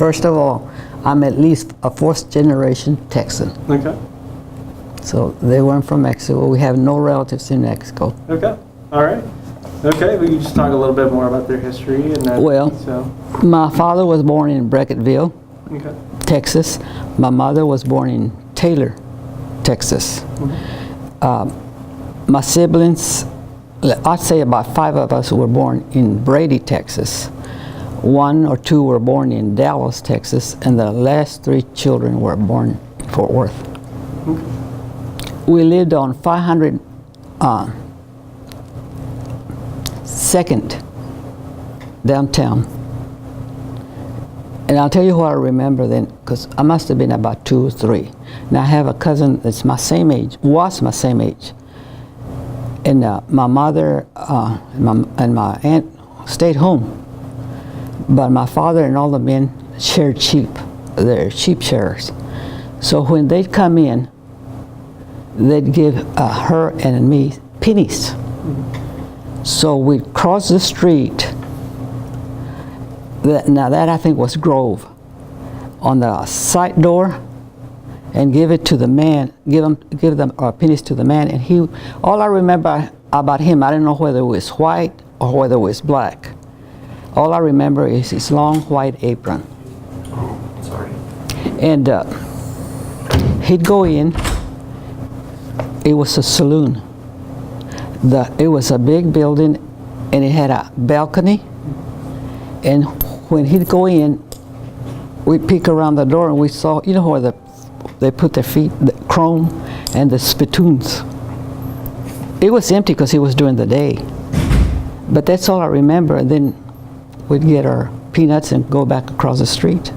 First of all, I'm at least a fourth generation Texan. Okay. So they weren't from Mexico. We have no relatives in Mexico. Okay. All right. Okay, we can just talk a little bit more about their history and that. Well, So. my father was born in Bracketville, Okay. Texas. My mother was born in Taylor, Texas. My siblings, I'd say about 5 of us were born in Brady, Texas. 1 or 2 were born in Dallas, Texas, and the last 3 children were born in Fort Worth. Okay. We lived on 500 2nd downtown. And I'll tell you what I remember then, because I must have been about 2 or 3. Now I have a cousin that's my same age, was my same age. And my mother and my aunt stayed home. But my father and all the men shared sheep. They're sheep shearers. So when they'd come in, they'd give her and me pennies. So we'd cross the street. Now that I think was Grove. On the side door, and give it to the man. Give them pennies to the man. And he, all I remember about him, I don't know whether it was white or whether it was black. All I remember is his long white apron. Oh, sorry. And he'd go in. It was a saloon. It was a big building, and it had a balcony. And when he'd go in, we'd peek around the door, and we saw, you know, where they put their feet, the chrome and the spittoons. It was empty because it was during the day. But that's all I remember. And then we'd get our peanuts and go back across the street.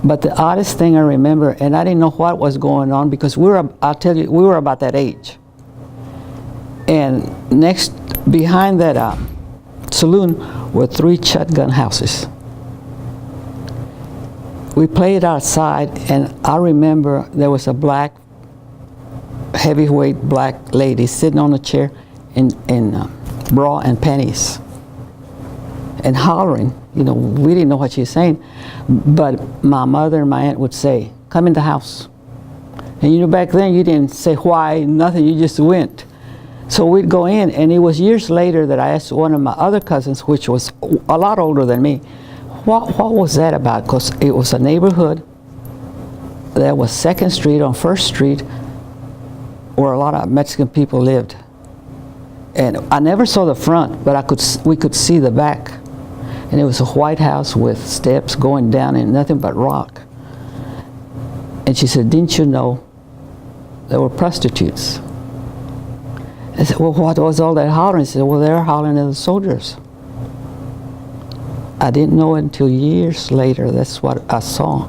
But the oddest thing I remember, and I didn't know what was going on because I'll tell you, we were about that age. And next, behind that saloon were 3 shotgun houses. We played outside, and I remember there was a black, heavyweight black lady sitting on a chair in bra and panties and hollering. You know, we didn't know what she was saying, but my mother and my aunt would say, "Come in the house." And you know, back then you didn't say why, nothing, you just went. So we'd go in, and it was years later that I asked one of my other cousins, which was a lot older than me, what was that about? Because it was a neighborhood. There was 2nd Street on 1st Street where a lot of Mexican people lived. And I never saw the front, but we could see the back. And it was a white house with steps going down and nothing but rock. And she said, "Didn't you know there were prostitutes?" I said, "Well, what was all that hollering?" She said, "Well, they were hollering at the soldiers." I didn't know it until years later. That's what I saw.